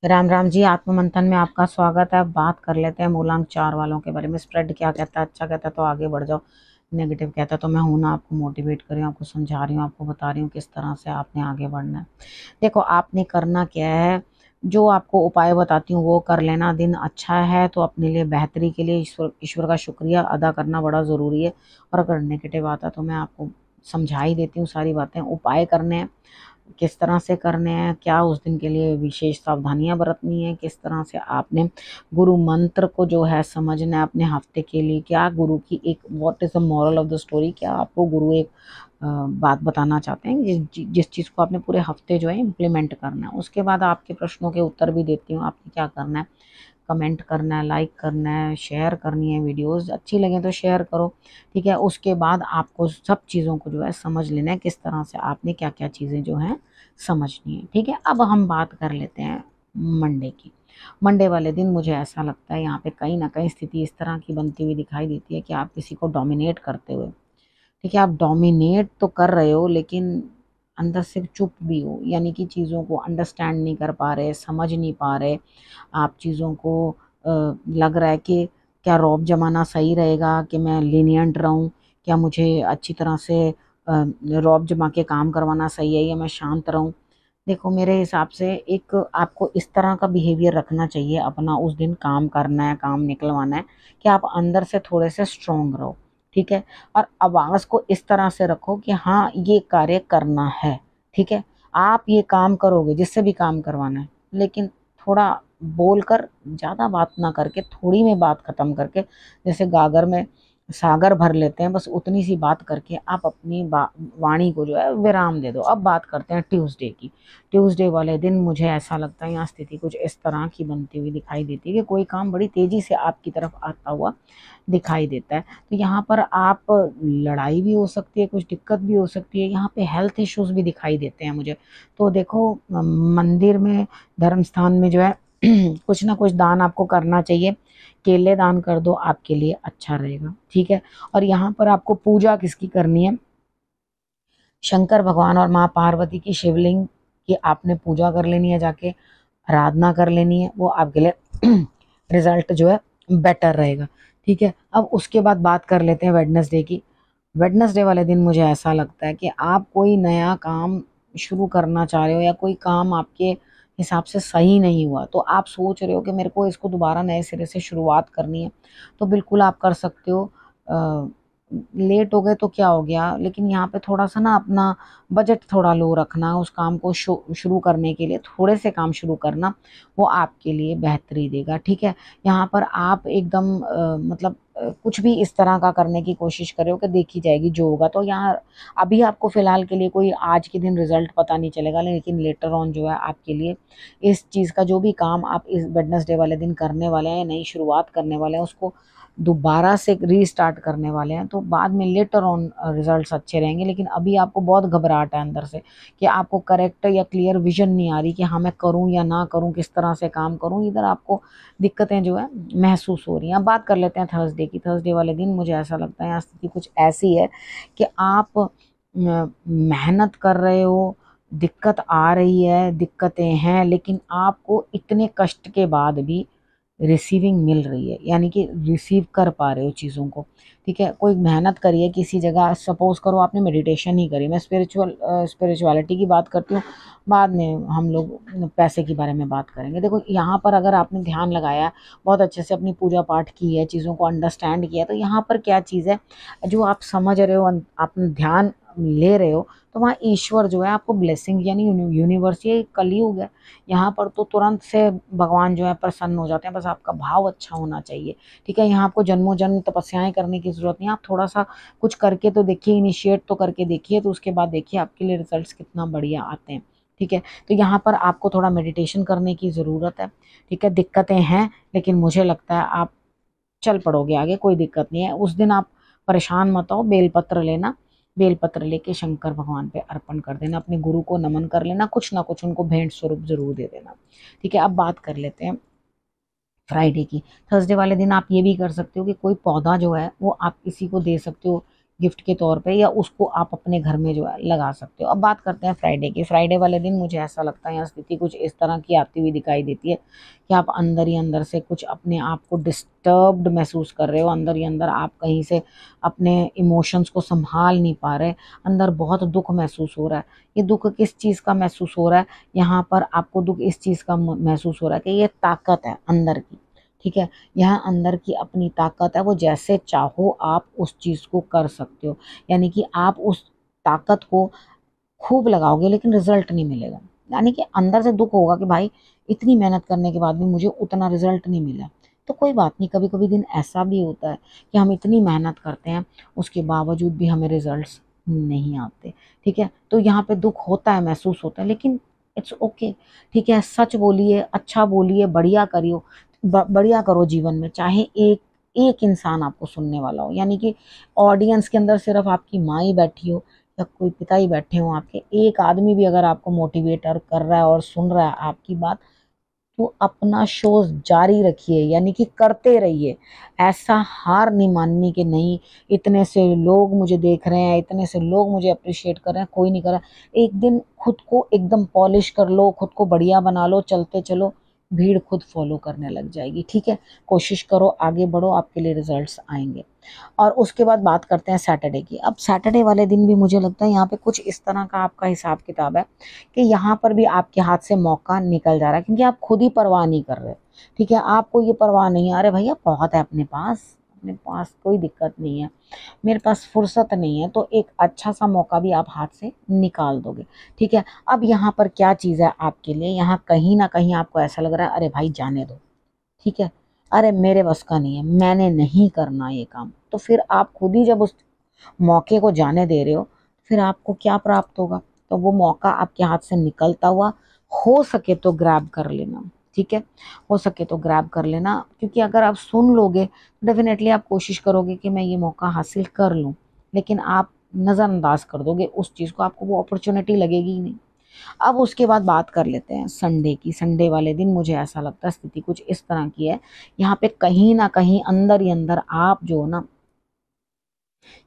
राम राम जी। आत्म मंथन में आपका स्वागत है। अब बात कर लेते हैं मूलांक 4 वालों के बारे में। स्प्रेड क्या कहता है? अच्छा कहता है तो आगे बढ़ जाओ, नेगेटिव कहता है तो मैं हूं ना आपको मोटिवेट कर रही हूँ, आपको समझा रही हूँ, आपको बता रही हूँ किस तरह से आपने आगे बढ़ना है। देखो, आपने करना क्या है, जो आपको उपाय बताती हूँ वो कर लेना। दिन अच्छा है तो अपने लिए बेहतरी के लिए ईश्वर ईश्वर का शुक्रिया अदा करना बड़ा ज़रूरी है। और अगर नेगेटिव आता है तो मैं आपको समझा ही देती हूँ सारी बातें। उपाय करने हैं, किस तरह से करने हैं, क्या उस दिन के लिए विशेष सावधानियां बरतनी है, किस तरह से आपने गुरु मंत्र को जो है समझना है अपने हफ्ते के लिए। क्या गुरु की एक what is the moral of the story, क्या आपको गुरु एक बात बताना चाहते हैं जिस चीज़ को आपने पूरे हफ्ते जो है इम्प्लीमेंट करना है। उसके बाद आपके प्रश्नों के उत्तर भी देती हूँ। आपने क्या करना है, कमेंट करना है, लाइक करना है, शेयर करनी है, वीडियोस अच्छी लगे तो शेयर करो। ठीक है, उसके बाद आपको सब चीज़ों को जो है समझ लेना है, किस तरह से आपने क्या क्या चीज़ें जो हैं समझनी है। ठीक है, अब हम बात कर लेते हैं मंडे की। मंडे वाले दिन मुझे ऐसा लगता है यहाँ पे कहीं ना कहीं स्थिति इस तरह की बनती हुई दिखाई देती है कि आप किसी को डोमिनेट करते हुए, ठीक है, आप डोमिनेट तो कर रहे हो लेकिन अंदर से चुप भी हो, यानी कि चीज़ों को अंडरस्टैंड नहीं कर पा रहे, समझ नहीं पा रहे आप चीज़ों को। लग रहा है कि क्या रौब जमाना सही रहेगा, कि मैं लीनियंट रहूं, क्या मुझे अच्छी तरह से रौब जमा के काम करवाना सही है, या मैं शांत रहूं। देखो, मेरे हिसाब से एक आपको इस तरह का बिहेवियर रखना चाहिए अपना। उस दिन काम करना है, काम निकलवाना है, कि आप अंदर से थोड़े से स्ट्रोंग रहो। ठीक है, और आवाज़ को इस तरह से रखो कि हाँ, ये कार्य करना है। ठीक है, आप ये काम करोगे जिससे भी काम करवाना है, लेकिन थोड़ा बोलकर, ज़्यादा बात ना करके, थोड़ी में बात ख़त्म करके, जैसे गागर में सागर भर लेते हैं, बस उतनी सी बात करके आप अपनी वाणी को जो है विराम दे दो। अब बात करते हैं ट्यूसडे की। ट्यूसडे वाले दिन मुझे ऐसा लगता है यहाँ स्थिति कुछ इस तरह की बनती हुई दिखाई देती है कि कोई काम बड़ी तेज़ी से आपकी तरफ आता हुआ दिखाई देता है। तो यहाँ पर आप, लड़ाई भी हो सकती है, कुछ दिक्कत भी हो सकती है, यहाँ पे हेल्थ इश्यूज भी दिखाई देते हैं मुझे। तो देखो, मंदिर में, धर्म स्थान में जो है कुछ ना कुछ दान आपको करना चाहिए। केले दान कर दो, आपके लिए अच्छा रहेगा। ठीक है, और यहाँ पर आपको पूजा किसकी करनी है, शंकर भगवान और माँ पार्वती की शिवलिंग की आपने पूजा कर लेनी है, जाके आराधना कर लेनी है। वो आपके लिए रिजल्ट जो है बेटर रहेगा। ठीक है, अब उसके बाद बात कर लेते हैं वेडनेसडे की। वेडनेसडे वाले दिन मुझे ऐसा लगता है कि आप कोई नया काम शुरू करना चाह रहे हो, या कोई काम आपके हिसाब से सही नहीं हुआ, तो आप सोच रहे हो कि मेरे को इसको दोबारा नए सिरे से शुरुआत करनी है, तो बिल्कुल आप कर सकते हो। लेट हो गए तो क्या हो गया, लेकिन यहाँ पे थोड़ा सा ना अपना बजट थोड़ा लो रखना, उस काम को शुरू करने के लिए थोड़े से काम शुरू करना, वो आपके लिए बेहतरी देगा। ठीक है, यहाँ पर आप एकदम मतलब कुछ भी इस तरह का करने की कोशिश करो कि देखी जाएगी जो होगा। तो यहाँ अभी आपको फिलहाल के लिए कोई आज के दिन रिजल्ट पता नहीं चलेगा, लेकिन लेटर ऑन जो है आपके लिए इस चीज़ का, जो भी काम आप इस वेडनेसडे वाले दिन करने वाले हैं, नई शुरुआत करने वाले हैं, उसको दोबारा से रीस्टार्ट करने वाले हैं, तो बाद में लेटर ऑन रिजल्ट्स अच्छे रहेंगे। लेकिन अभी आपको बहुत घबराहट है अंदर से, कि आपको करेक्ट या क्लियर विजन नहीं आ रही कि हाँ मैं करूँ या ना करूँ, किस तरह से काम करूँ। इधर आपको दिक्कतें जो है महसूस हो रही हैं। अब बात कर लेते हैं थर्सडे की। थर्सडे वाले दिन मुझे ऐसा लगता है यहाँ स्थिति कुछ ऐसी है कि आप मेहनत कर रहे हो, दिक्कत आ रही है, दिक्कतें हैं, लेकिन आपको इतने कष्ट के बाद भी रिसीविंग मिल रही है, यानी कि रिसीव कर पा रहे हो चीज़ों को। ठीक है, कोई मेहनत करी है किसी जगह, सपोज करो आपने मेडिटेशन ही करी, मैं स्पिरिचुअलिटी की बात करती हूँ, बाद में हम लोग पैसे के बारे में बात करेंगे। देखो, यहाँ पर अगर आपने ध्यान लगाया, बहुत अच्छे से अपनी पूजा पाठ की है, चीज़ों को अंडरस्टैंड किया, तो यहाँ पर क्या चीज़ है जो आप समझ रहे हो, आप ध्यान ले रहे हो, तो वहाँ ईश्वर जो है आपको ब्लेसिंग, यानी यूनिवर्स, ये कलयुग है, यहाँ पर तो तुरंत से भगवान जो है प्रसन्न हो जाते हैं। बस आपका भाव अच्छा होना चाहिए। ठीक है, यहाँ आपको जन्मों जन्म तपस्याएं करने की जरूरत नहीं है। आप थोड़ा सा कुछ करके तो देखिए, इनिशिएट तो करके देखिए, तो उसके बाद देखिए आपके लिए रिजल्ट्स कितना बढ़िया आते हैं। ठीक है, तो यहाँ पर आपको थोड़ा मेडिटेशन करने की ज़रूरत है। ठीक है, दिक्कतें हैं, लेकिन मुझे लगता है आप चल पड़ोगे आगे, कोई दिक्कत नहीं है। उस दिन आप परेशान मत हो, बेलपत्र लेना, बेलपत्र लेके शंकर भगवान पे अर्पण कर देना, अपने गुरु को नमन कर लेना, कुछ ना कुछ उनको भेंट स्वरूप जरूर दे देना। ठीक है, अब बात कर लेते हैं फ्राइडे की। थर्सडे वाले दिन आप ये भी कर सकते हो कि कोई पौधा जो है वो आप किसी को दे सकते हो, गिफ्ट के तौर पे, या उसको आप अपने घर में जो है लगा सकते हो। अब बात करते हैं फ्राइडे की। फ्राइडे वाले दिन मुझे ऐसा लगता है यहाँ स्थिति कुछ इस तरह की आती हुई दिखाई देती है कि आप अंदर ही अंदर से कुछ अपने आप को डिस्टर्ब्ड महसूस कर रहे हो, अंदर ही अंदर आप कहीं से अपने इमोशंस को संभाल नहीं पा रहे, अंदर बहुत दुख महसूस हो रहा है। ये दुख किस चीज़ का महसूस हो रहा है? यहाँ पर आपको दुख इस चीज़ का महसूस हो रहा है कि ये ताकत है अंदर की, ठीक है, यहाँ अंदर की अपनी ताकत है, वो जैसे चाहो आप उस चीज़ को कर सकते हो। यानी कि आप उस ताकत को खूब लगाओगे लेकिन रिजल्ट नहीं मिलेगा। यानी कि अंदर से दुख होगा कि भाई इतनी मेहनत करने के बाद भी मुझे उतना रिजल्ट नहीं मिला। तो कोई बात नहीं, कभी कभी दिन ऐसा भी होता है कि हम इतनी मेहनत करते हैं उसके बावजूद भी हमें रिजल्ट्स नहीं आते, ठीक है। तो यहाँ पे दुख होता है, महसूस होता है, लेकिन इट्स ओके, ठीक है। सच बोलिए, अच्छा बोलिए, बढ़िया करियो, बढ़िया करो जीवन में, चाहे एक एक इंसान आपको सुनने वाला हो। यानी कि ऑडियंस के अंदर सिर्फ आपकी माँ ही बैठी हो या कोई पिता ही बैठे हो, आपके एक आदमी भी अगर आपको मोटिवेट कर रहा है और सुन रहा है आपकी बात, तो अपना शो जारी रखिए, यानी कि करते रहिए। ऐसा हार नहीं माननी कि नहीं इतने से लोग मुझे देख रहे हैं, इतने से लोग मुझे अप्रिशिएट कर रहे हैं, कोई नहीं कर रहा। एक दिन खुद को एकदम पॉलिश कर लो, खुद को बढ़िया बना लो, चलते चलो, भीड़ खुद फॉलो करने लग जाएगी, ठीक है। कोशिश करो, आगे बढ़ो, आपके लिए रिजल्ट्स आएंगे। और उसके बाद बात करते हैं सैटरडे की। अब सैटरडे वाले दिन भी मुझे लगता है यहाँ पे कुछ इस तरह का आपका हिसाब किताब है कि यहाँ पर भी आपके हाथ से मौका निकल जा रहा है, क्योंकि आप खुद ही परवाह नहीं कर रहे, ठीक है। आपको ये परवाह नहीं है, अरे भैया बहुत है अपने पास कोई दिक्कत नहीं है, मेरे पास फुर्सत नहीं है, तो एक अच्छा सा मौका भी आप हाथ से निकाल दोगे, ठीक है। अब यहाँ पर क्या चीज़ है आपके लिए, यहाँ कहीं ना कहीं आपको ऐसा लग रहा है अरे भाई जाने दो, ठीक है, अरे मेरे बस का नहीं है, मैंने नहीं करना ये काम। तो फिर आप खुद ही जब उस मौके को जाने दे रहे हो, फिर आपको क्या प्राप्त होगा? तो वो मौका आपके हाथ से निकलता हुआ हो सके तो ग्रैब कर लेना, ठीक है, हो सके तो ग्रैब कर लेना। क्योंकि अगर आप सुन लोगे तो डेफिनेटली आप कोशिश करोगे कि मैं ये मौका हासिल कर लूँ, लेकिन आप नज़रअंदाज कर दोगे उस चीज़ को, आपको वो अपॉर्चुनिटी लगेगी ही नहीं। अब उसके बाद बात कर लेते हैं संडे की। संडे वाले दिन मुझे ऐसा लगता है स्थिति कुछ इस तरह की है, यहाँ पे कहीं ना कहीं अंदर ही अंदर आप जो ना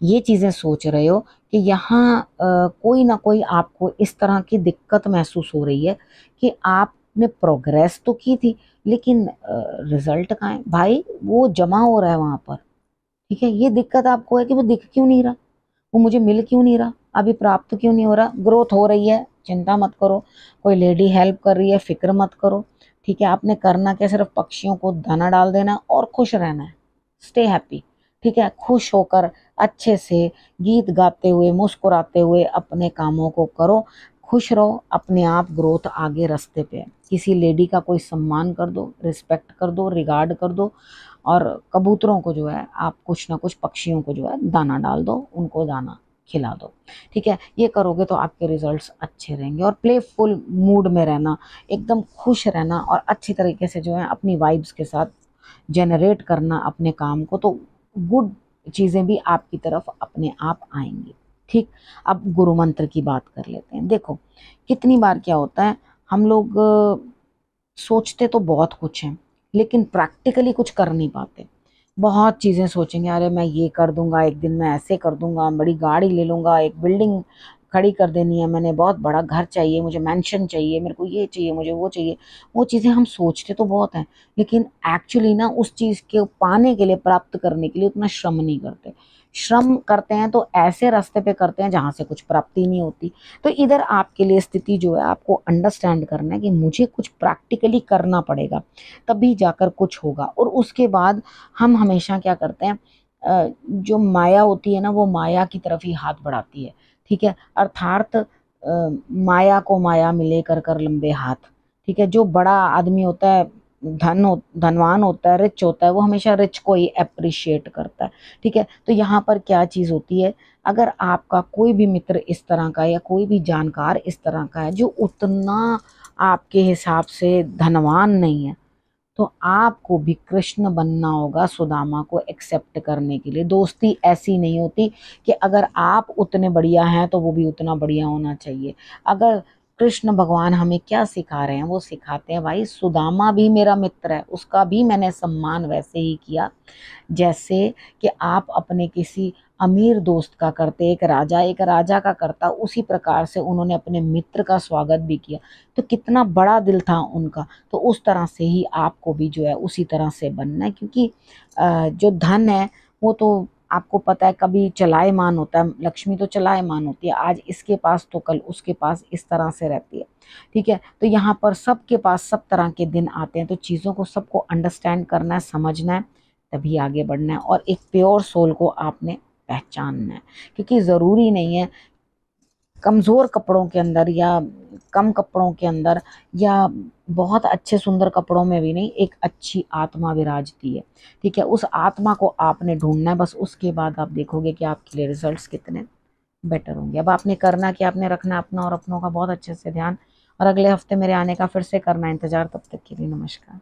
ये चीज़ें सोच रहे हो कि यहाँ कोई ना कोई आपको इस तरह की दिक्कत महसूस हो रही है कि आपने प्रोग्रेस तो की थी लेकिन रिजल्ट कहाँ है भाई, वो जमा हो रहा है वहाँ पर, ठीक है। ये दिक्कत आपको है कि वो दिख क्यों नहीं रहा, वो मुझे मिल क्यों नहीं रहा, अभी प्राप्त क्यों नहीं हो रहा। ग्रोथ हो रही है, चिंता मत करो, कोई लेडी हेल्प कर रही है, फिक्र मत करो, ठीक है। आपने करना क्या, सिर्फ पक्षियों को दाना डाल देना और खुश रहना है, स्टे हैप्पी, ठीक है। खुश होकर अच्छे से गीत गाते हुए मुस्कुराते हुए अपने कामों को करो, खुश रहो, अपने आप ग्रोथ आगे रास्ते पे है। किसी लेडी का कोई सम्मान कर दो, रिस्पेक्ट कर दो, रिगार्ड कर दो, और कबूतरों को जो है आप कुछ ना कुछ पक्षियों को जो है दाना डाल दो, उनको दाना खिला दो, ठीक है। ये करोगे तो आपके रिजल्ट्स अच्छे रहेंगे। और प्लेफुल मूड में रहना, एकदम खुश रहना और अच्छी तरीके से जो है अपनी वाइब्स के साथ जनरेट करना अपने काम को, तो गुड चीज़ें भी आपकी तरफ अपने आप आएंगी, ठीक। अब गुरु मंत्र की बात कर लेते हैं। देखो कितनी बार क्या होता है, हम लोग सोचते तो बहुत कुछ हैं लेकिन प्रैक्टिकली कुछ कर नहीं पाते। बहुत चीज़ें सोचेंगे, अरे मैं ये कर दूंगा, एक दिन मैं ऐसे कर दूंगा, बड़ी गाड़ी ले लूंगा, एक बिल्डिंग खड़ी कर देनी है, मैंने बहुत बड़ा घर चाहिए, मुझे मैंशन चाहिए, मेरे को ये चाहिए, मुझे वो चाहिए। वो चीज़ें हम सोचते तो बहुत हैं लेकिन एक्चुअली ना उस चीज़ के पाने के लिए, प्राप्त करने के लिए उतना श्रम नहीं करते। श्रम करते हैं तो ऐसे रास्ते पे करते हैं जहाँ से कुछ प्राप्ति नहीं होती। तो इधर आपके लिए स्थिति जो है, आपको अंडरस्टैंड करना है कि मुझे कुछ प्रैक्टिकली करना पड़ेगा, तभी जाकर कुछ होगा। और उसके बाद हम हमेशा क्या करते हैं, जो माया होती है ना, वो माया की तरफ ही हाथ बढ़ाती है, ठीक है। अर्थात माया को माया मिले कर कर लंबे हाथ, ठीक है। जो बड़ा आदमी होता है, धनवान होता है, रिच होता है, वो हमेशा रिच को ही अप्रिशिएट करता है, ठीक है। तो यहाँ पर क्या चीज़ होती है, अगर आपका कोई भी मित्र इस तरह का या कोई भी जानकार इस तरह का है जो उतना आपके हिसाब से धनवान नहीं है, तो आपको भी कृष्ण बनना होगा सुदामा को एक्सेप्ट करने के लिए। दोस्ती ऐसी नहीं होती कि अगर आप उतने बढ़िया हैं तो वो भी उतना बढ़िया होना चाहिए। अगर कृष्ण भगवान हमें क्या सिखा रहे हैं, वो सिखाते हैं भाई सुदामा भी मेरा मित्र है, उसका भी मैंने सम्मान वैसे ही किया जैसे कि आप अपने किसी अमीर दोस्त का करते एक राजा का करता, उसी प्रकार से उन्होंने अपने मित्र का स्वागत भी किया। तो कितना बड़ा दिल था उनका। तो उस तरह से ही आपको भी जो है उसी तरह से बनना है, क्योंकि जो धन है वो तो आपको पता है कभी चलायमान होता है, लक्ष्मी तो चलायमान होती है, आज इसके पास तो कल उसके पास, इस तरह से रहती है। ठीक है, तो यहाँ पर सबके पास सब तरह के दिन आते हैं, तो चीज़ों को सबको अंडरस्टैंड करना है, समझना है, तभी आगे बढ़ना है। और एक प्योर सोल को आपने पहचानना है, क्योंकि ज़रूरी नहीं है कमज़ोर कपड़ों के अंदर या कम कपड़ों के अंदर या बहुत अच्छे सुंदर कपड़ों में भी नहीं, एक अच्छी आत्मा विराजती है। ठीक है, उस आत्मा को आपने ढूंढना है, बस उसके बाद आप देखोगे कि आपके लिए रिजल्ट्स कितने बेटर होंगे। अब आपने करना कि आपने रखना अपना और अपनों का बहुत अच्छे से ध्यान, और अगले हफ्ते मेरे आने का फिर से करना इंतजार। तब तक के लिए नमस्कार।